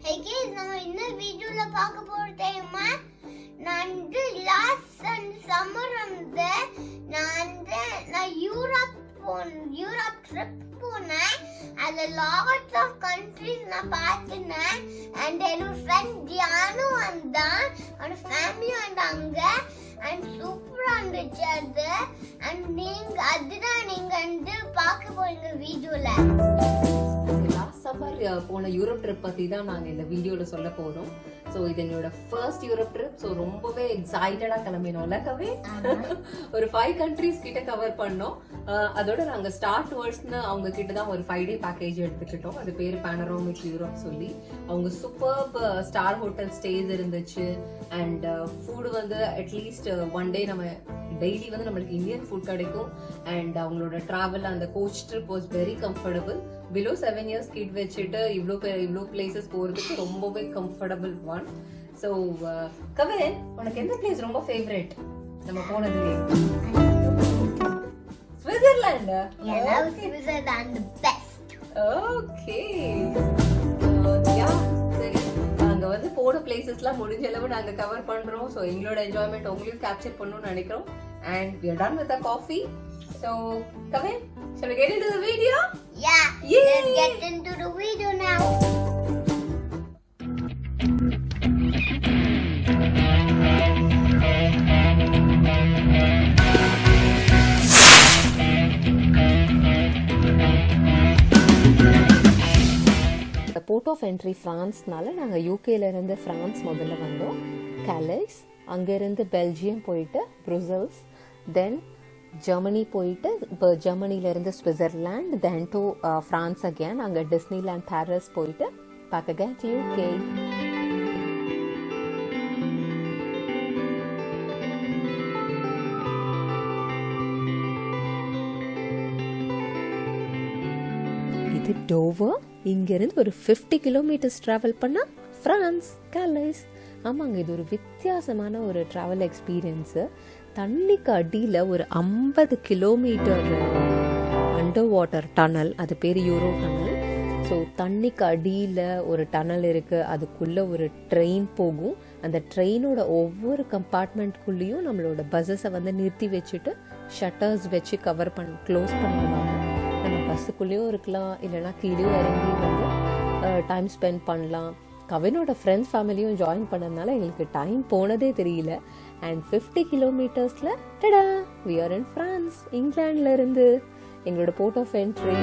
Hey guys, நம்ம இந்த வீடியோல பார்க்க போறது தெரியுமா? நான் லாஸ்ட் சம்மர் நான் யூரோப் ட்ரிப் போனேன். அதுல லாட்ஸ் ஆஃப் கண்ட்ரீஸ் நான் பார்த்தேன். அண்ட் என்னோட ஃப்ரெண்ட் ஜானு வந்தான், அவனோட ஃபேமிலி வந்தாங்க. அண்ட் சூப்பரா இருந்துச்சு அது. அண்ட் நீங்க வந்து பார்க்க போறீங்க வீடியோல. சம்மர் போன யூரோப் ட்ரிப் பற்றி தான் நாங்கள் இந்த வீடியோவில் சொல்ல போகிறோம். ஸோ இது என்னோட ஃபர்ஸ்ட் யூரோப் ட்ரிப். ஸோ ரொம்பவே எக்ஸைட்டடாக கிளம்பினோம்ல கவி. ஒரு 5 கண்ட்ரீஸ் கிட்ட கவர் பண்ணோம். அதோட நாங்கள் ஸ்டார் டுவர்ட்ஸ்னு அவங்க கிட்ட தான் ஒரு 5 டே பேக்கேஜ் எடுத்துக்கிட்டோம். அது பேர் பேனரோமிக் யூரோப் சொல்லி. அவங்க சூப்பர்ப் ஸ்டார் ஹோட்டல் ஸ்டேஸ் இருந்துச்சு. அண்ட் ஃபுட் வந்து அட்லீஸ்ட் 1 டே நம்ம டெய்லி வந்து நம்மளுக்கு இந்தியன் ஃபுட் கிடைக்கும். அண்ட் அவங்களோட ட்ராவல் அந்த coach trip was very comfortable. Below 7 years kid வச்சுட்டு இவ்வளோ பிளேசஸ் போகிறதுக்கு ரொம்பவே கம்ஃபர்டபுள் ஒன். ஸோ கவின், உனக்கு எந்த பிளேஸ் ரொம்ப ஃபேவரட் நம்ம போனதுலேயே? ஸ்விட்சர்லாண்ட். Switzerland best. ஓகே, சரி. நாங்க வந்து போன பிளேசஸ்லாம் முடிஞ்ச அளவு நாங்க கவர் பண்றோம். ஸோ எங்களோட என்ஜாய்மெண்ட் உங்களையும் கேப்சர் பண்ணணும்னு நினைக்கிறோம். And we are done with the coffee. So, Kavin, shall we get into the video? Yeah. Yay! Let's get into the video now. The port of entry ஃப்ரான்ஸ்னால நாங்கள் யூகேல இருந்து France முதல்ல வந்தோம். காலேஸ், அங்கேருந்து பெல்ஜியம் போயிட்டு ப்ரூசல்ஸ், தென் Germany போயிட்டு இப்போ ஜெர்மனிலேருந்து Switzerland, then to France again. அங்கே டிஸ்னிலேண்ட் பாரிஸ் போயிட்டு பேக் அகேன் டு யூகே. இது டோவர். இங்கேருந்து ஒரு 50 கிலோமீட்டர்ஸ் ட்ராவல் பண்ணால் ஃப்ரான்ஸ் காலேஸ். ஆமாங்க, இது ஒரு வித்தியாசமான ஒரு ட்ராவல் எக்ஸ்பீரியன்ஸு. தண்ணிக்கு அடியில் ஒரு 50 கிலோமீட்டர் அண்டர் வாட்டர் டனல், அது பேர் யூரோ டனல். ஸோ தண்ணிக்கு அடியில் ஒரு டனல் இருக்குது. அதுக்குள்ளே ஒரு ட்ரெயின் போகும். அந்த ட்ரெயினோட ஒவ்வொரு கம்பார்ட்மெண்ட்குள்ளேயும் நம்மளோட பஸ்ஸஸை வந்து நிறுத்தி வச்சுட்டு ஷட்டர்ஸ் வச்சு க்ளோஸ் பண்ணுவாங்க. நம்ம பஸ்ஸுக்குள்ளேயும் இருக்கலாம், இல்லைனா கீழேயும் இறங்கி வந்து டைம் ஸ்பெண்ட் பண்ணலாம். கவினோட ஃப்ரெண்ட்ஸ் ஃபேமிலியும் ஜாயின் பண்ணதுனால எங்களுக்கு டைம் போனதே தெரியல. அண்ட் 50 கிலோமீட்டர்ஸில் tada, we are in France. இங்கிலாண்டில் இருந்து எங்களோட போர்ட் ஆஃப் என்ட்ரி.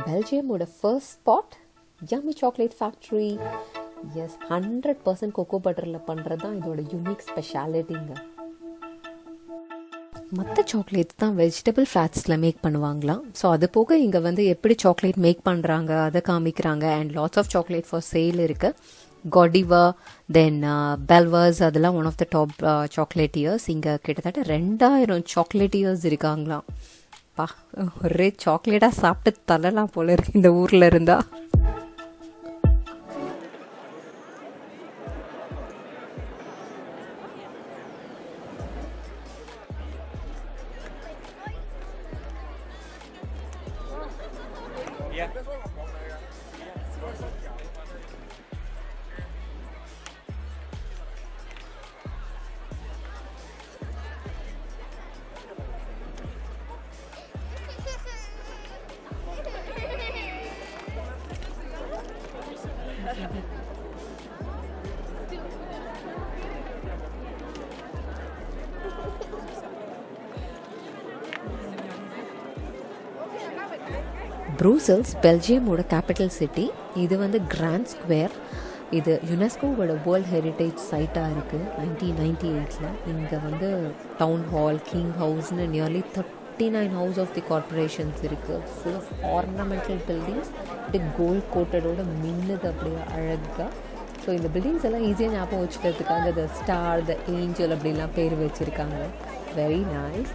பெல்ஜியமோட first spot yummy chocolate factory. Yes, 100% cocoa பட்டரில் பண்ணுறது தான் இதோட யூனிக் ஸ்பெஷாலிட்டிங்க. மற்ற சாக்லேட்ஸ் தான் வெஜிடபிள் ஃப்ளாட்ஸில் மேக் பண்ணுவாங்களாம். ஸோ அது போக இங்கே வந்து எப்படி சாக்லேட் மேக் பண்ணுறாங்க அதை காமிக்கிறாங்க. And lots of chocolate for sale இருக்குது. காடிவா, தென் பெல்வர்ஸ், அதெல்லாம் one of the top chocolate years. இங்கே கிட்டத்தட்ட 2000 சாக்லேட் இயர்ஸ் இருக்காங்களாம். ஒரே சாக்லேட்டா சாப்பிட்டு தரலாம் போல இருக்கு இந்த ஊர்ல இருந்தா. ப்ரூசல்ஸ் பெல்ஜியமோட கேபிட்டல் சிட்டி. இது வந்து கிராண்ட் ஸ்கொயர். இது யுனெஸ்கோவோட வேர்ல்ட் ஹெரிட்டேஜ் சைட்டாக இருக்குது 1998. இங்கே வந்து டவுன் ஹால், கிங் ஹவுஸ்னு nearly 39 house of the corporations இருக்குது. Full of ornamental buildings. இப்படி கோல்ட் கோட்டடோட மின்னுது அப்படியே அழகாக. ஸோ இந்த பில்டிங்ஸ் எல்லாம் ஈஸியாக ஞாபகம் வச்சுக்கிறதுக்காக த ஸ்டார், த ஏஞ்சல் அப்படிலாம் பேர் வச்சுருக்காங்க. Very nice.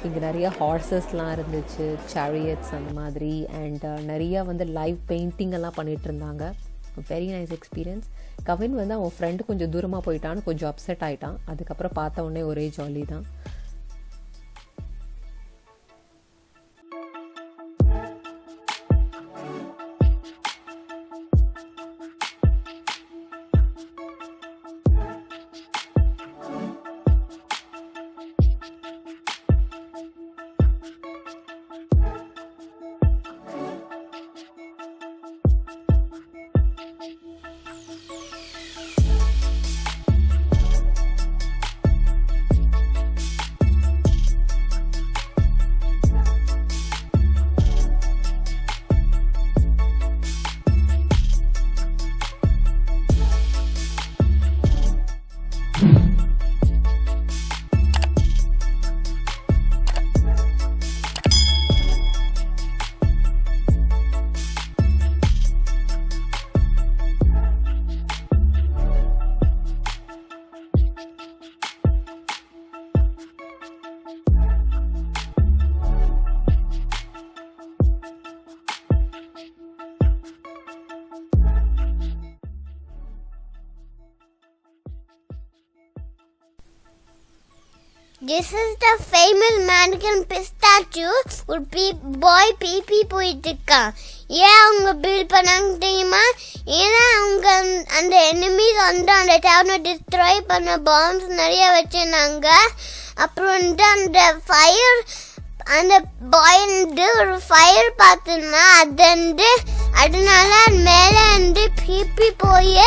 இங்கே நிறைய ஹார்சஸ்லாம் இருந்துச்சு, சேரியட்ஸ் அந்த மாதிரி. அண்ட் நிறையா வந்து லைவ் பெயிண்டிங் எல்லாம் பண்ணிகிட்டு இருந்தாங்க. Very nice experience. கவின் வந்து அவன் ஃப்ரெண்டு கொஞ்சம் தூரமாக போயிட்டான்னு கொஞ்சம் அப்செட் ஆகிட்டான். அதுக்கப்புறம் பார்த்த உடனே ஒரே ஜாலி தான். This is the famous mannequin pistachio ஒரு பாய் பிபி போயிட்டு இருக்கான். ஏன் அவங்க பில்ட் பண்ணாங்க தெரியுமா? ஏன்னா அவங்க அந்த எனிமீஸ் வந்து அந்த டவுனை டிஸ்ட்ராய் பண்ண பாம்ஸ் நிறைய வச்சிருந்தாங்க. அப்புறம் வந்து அந்த ஃபயர், அந்த பாய் வந்து ஒரு ஃபயர் பார்த்துனா அதனால மேலே வந்து பிபி போய்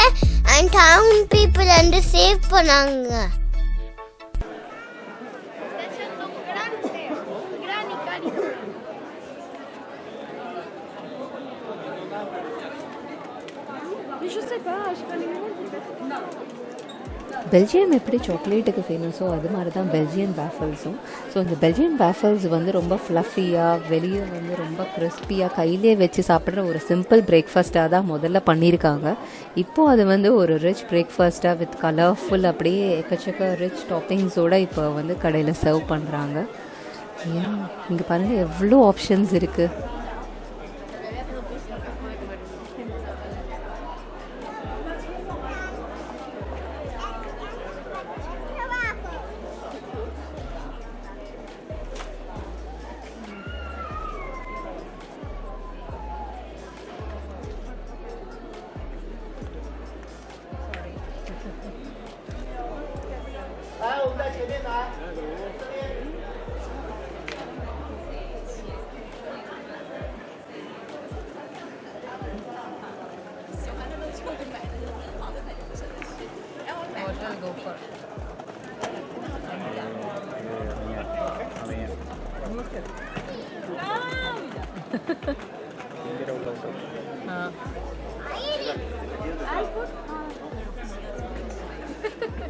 அந்த டவுன் பீப்புள் வந்து சேவ் பண்ணாங்க. பெல்ஜியம் எப்படி சாக்லேட்டுக்கு ஃபேமஸோ அது மாதிரி தான் பெல்ஜியன் வேஃபல்ஸும். ஸோ இந்த பெல்ஜியன் வேஃபல்ஸ் வந்து ரொம்ப ஃப்ளஃபியாக, வெளியே வந்து ரொம்ப கிறிஸ்பியாக, கையிலே வச்சு சாப்பிட்ற ஒரு சிம்பிள் பிரேக்ஃபாஸ்ட்டாக தான் முதல்ல பண்ணியிருக்காங்க. இப்போது அது வந்து ஒரு ரிச் பிரேக்ஃபாஸ்ட்டாக வித் கலர்ஃபுல் அப்படியே எக்கச்சக்க ரிச் டாப்பிங்ஸோடு இப்போ வந்து கடையில் சர்வ் பண்ணுறாங்க. இங்கே பாருங்கள் எவ்வளோ ஆப்ஷன்ஸ் இருக்குது.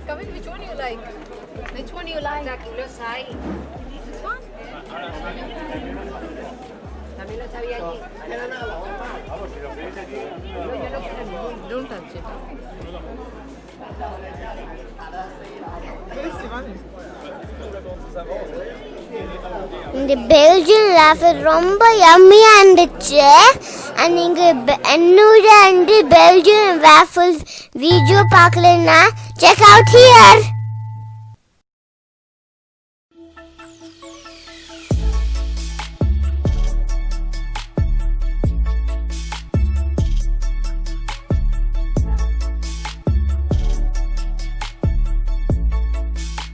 Kavin, which one you like? Which one you like? La kilo sai. This one? También lo sabía allí. Don't touch it. இந்த பெல்ஜியன் லாஃபர் ரொம்ப யம்மியா இருந்துச்சு. நீங்க என்னோட வந்து பெல்ஜியன் வாஃபிள்ஸ் வீடியோ பார்க்கலன்னா செக் அவுட் ஹியர்.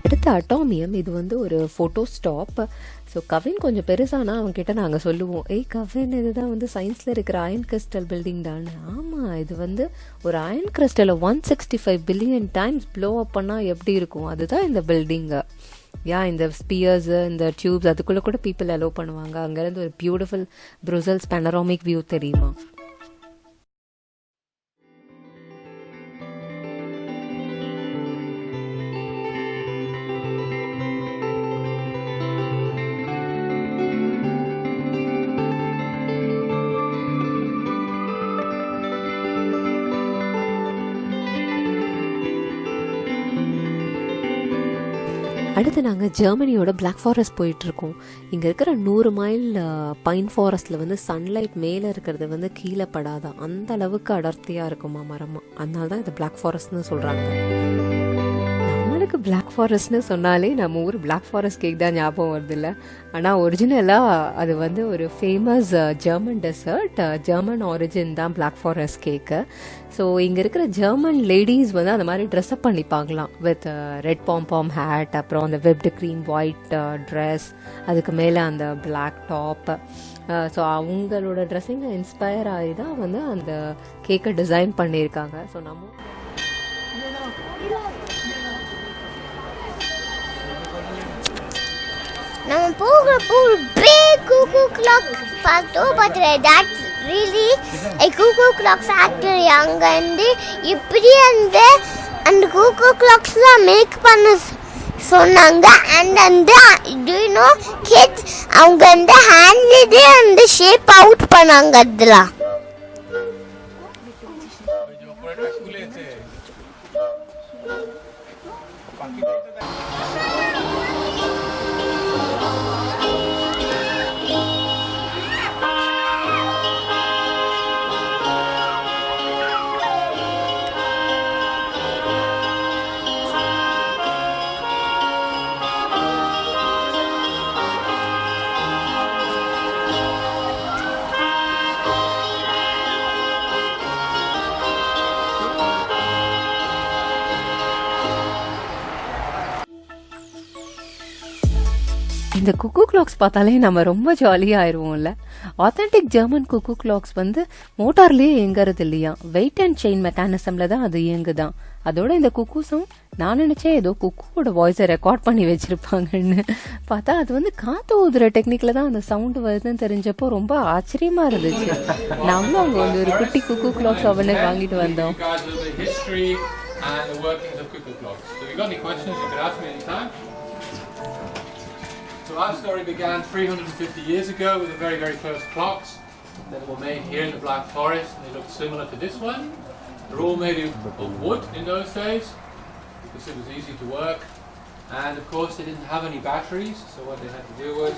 அடுத்த அட்டாமியம், இது வந்து ஒரு ஃபோட்டோ ஸ்டாப். ஸோ கவின் கொஞ்சம் பெருசானா அவன்கிட்ட நாங்கள் சொல்லுவோம், ஏய் கவின், இதுதான் வந்து சயின்ஸில் இருக்கிற அயன் கிறிஸ்டல் பில்டிங் தானே. ஆமாம், இது வந்து ஒரு அயன் கிறிஸ்டலை 165 பில்லியன் டைம்ஸ் ப்ளோ அப் பண்ணால் எப்படி இருக்கும், அதுதான் இந்த பில்டிங்கு. இந்த ஸ்பியர்ஸு, இந்த டியூப்ஸ், அதுக்குள்ளே கூட பீப்புள் அலோவ் பண்ணுவாங்க. அங்கேருந்து ஒரு பியூட்டிஃபுல் ப்ரூசல்ஸ் பேனராமிக் வியூ தெரியுமா. அடுத்து நாங்கள் ஜெர்மனியோட பிளாக் ஃபாரஸ்ட் போயிட்டுருக்கோம். இங்கே இருக்கிற 100 மைல் பைன் ஃபாரஸ்ட்டில் வந்து சன்லைட் மேலே இருக்கிறது வந்து கீழே படாதான், அந்த அளவுக்கு அடர்த்தியாக இருக்குமா மரமா. அதனால தான் இது பிளாக் ஃபாரஸ்ட்னு சொல்கிறாங்க. நம்மளுக்கு பிளாக் ஃபாரஸ்ட்னு சொன்னாலே நம்ம ஊர் பிளாக் ஃபாரஸ்ட் கேக் தான் ஞாபகம் வருது இல்லை. ஆனால் ஒரிஜினலாக அது வந்து ஒரு famous German dessert, German origin தான் பிளாக் ஃபாரஸ்ட் கேக்கு. ஸோ இங்கே இருக்கிற ஜெர்மன் லேடிஸ் வந்து அந்த மாதிரி ட்ரெஸ்அப் பண்ணிப்பாங்களாம் வித் ரெட் பாம் ஹேட், அப்புறம் அந்த வெப்டு க்ரீம் ஒயிட் ட்ரெஸ், அதுக்கு மேலே அந்த பிளாக் டாப். ஸோ அவங்களோட ட்ரெஸ்ஸிங்கை இன்ஸ்பயர் ஆகி தான் வந்து அந்த கேக்கை டிசைன் பண்ணியிருக்காங்க. ஸோ நம்ம போகிறப்போ ஒரு big cuckoo clock பார்த்தோம். but that's really a cuckoo clock factory. அங்க இருந்து இப்படி அந்த cuckoo clocks எல்லாம் மேக் பண்ண சொன்னாங்க. and do you know kids அவங்க அந்த ஹேண்ட்லயே அந்த ஷேப் அவுட் பண்ணாங்க. அதெல்லாம் இந்த குக்கூ கிளாக்ஸ் பார்த்தாலே நம்ம ரொம்ப ஜாலியாக ஆயிடுவோம்ல. ஆத்தென்டிக் ஜெர்மன் குக்கூ கிளாக்ஸ் வந்து மோட்டார்லேயே இயங்குறது இல்லையா, வெயிட் அண்ட் செயின் மெக்கானிசமில் தான் அது இயங்குதான். அதோட இந்த குக்கூஸும் நான் நினச்சேன் ஏதோ குக்கூவோட வாய்ஸை ரெக்கார்ட் பண்ணி வச்சுருப்பாங்கன்னு. பார்த்தா அது வந்து காற்று ஊதுற டெக்னிக்கில் தான் அந்த சவுண்டு வருதுன்னு தெரிஞ்சப்போ ரொம்ப ஆச்சரியமாக இருந்துச்சு. நாங்களும் அங்கே வந்து ஒரு குட்டி குக்கூ கிளாக்ஸ் அவனே வாங்கிட்டு வந்தோம். So our story began 350 years ago with the very, very first clocks that were made here in the Black Forest. They look similar to this one. They're all made of wood in those days because it was easy to work. And of course they didn't have any batteries, so what they had to do was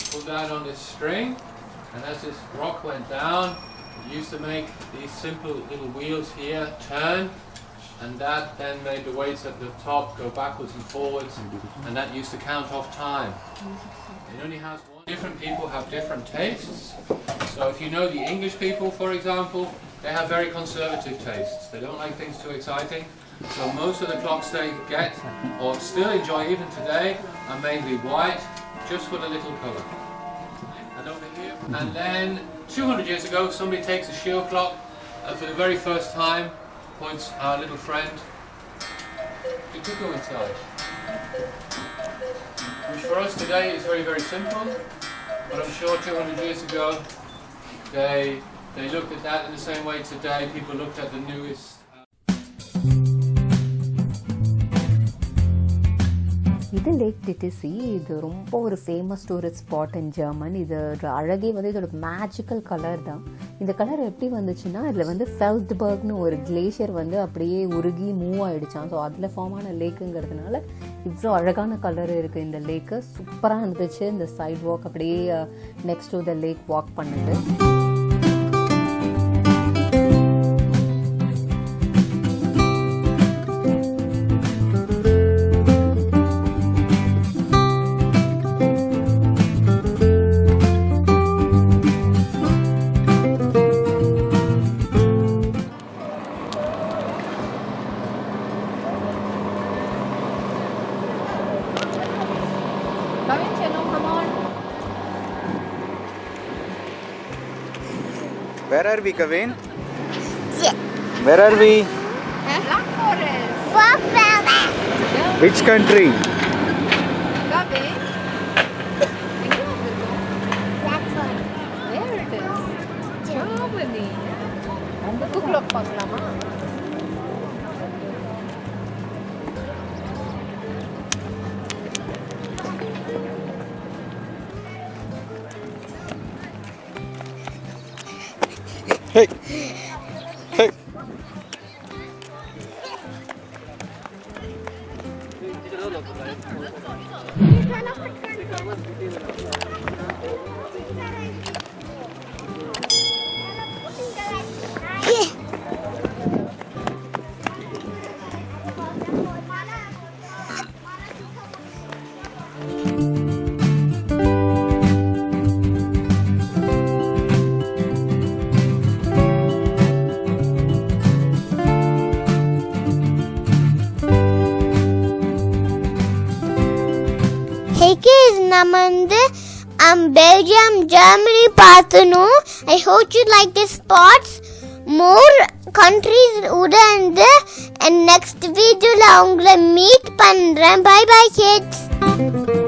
pull down on this string, and as this rock went down, it used to make these simple little wheels here turn. And that then made the weights at the top go backwards and forwards, and that used to count off time. It only has one. Different people have different tastes. So if you know the English people, for example, they have very conservative tastes. They don't like things too exciting. So most of the clocks they get, or still enjoy even today, are mainly white, just with a little colour. And over here. And then 200 years ago, somebody takes a shield clock, and for the very first time, points our little friend the Cuckoo inside, which for us today is very, very simple, but I'm sure 200 years ago they looked at that in the same way today people looked at the newest. இது லேக் டிட்டிசி. இது ரொம்ப ஒரு famous tourist spot in German. இது அழகே வந்து இதோட magical colour தான். இந்த கலர் எப்படி வந்துச்சுன்னா, இதில் வந்து ஃபெல்ட்பர்க்னு ஒரு கிளேஷியர் வந்து அப்படியே உருகி மூவ் ஆகிடுச்சான். ஸோ அதில் ஃபார்ம் ஆன லேக்குங்கிறதுனால இவ்வளோ அழகான கலர் இருக்குது இந்த லேக்கு. சூப்பராக இருந்துச்சு இந்த சைட் வாக், அப்படியே next to the lake walk பண்ணுது. Where are we, Kavin? Yeah. Where are we? Black Forest. Black Forest. Which country? Kavin. Black Forest. Where it is? Germany. அந்த குக்கூ கிளாக் பார்க்கலாமா? Hey! Hey! Hey kids, நம்ம வந்து Belgium, Germany பார்த்தோம். I hope you like this spots. More countries உடந்து and next videoல உங்களை meet பண்றேன். Bye bye kids.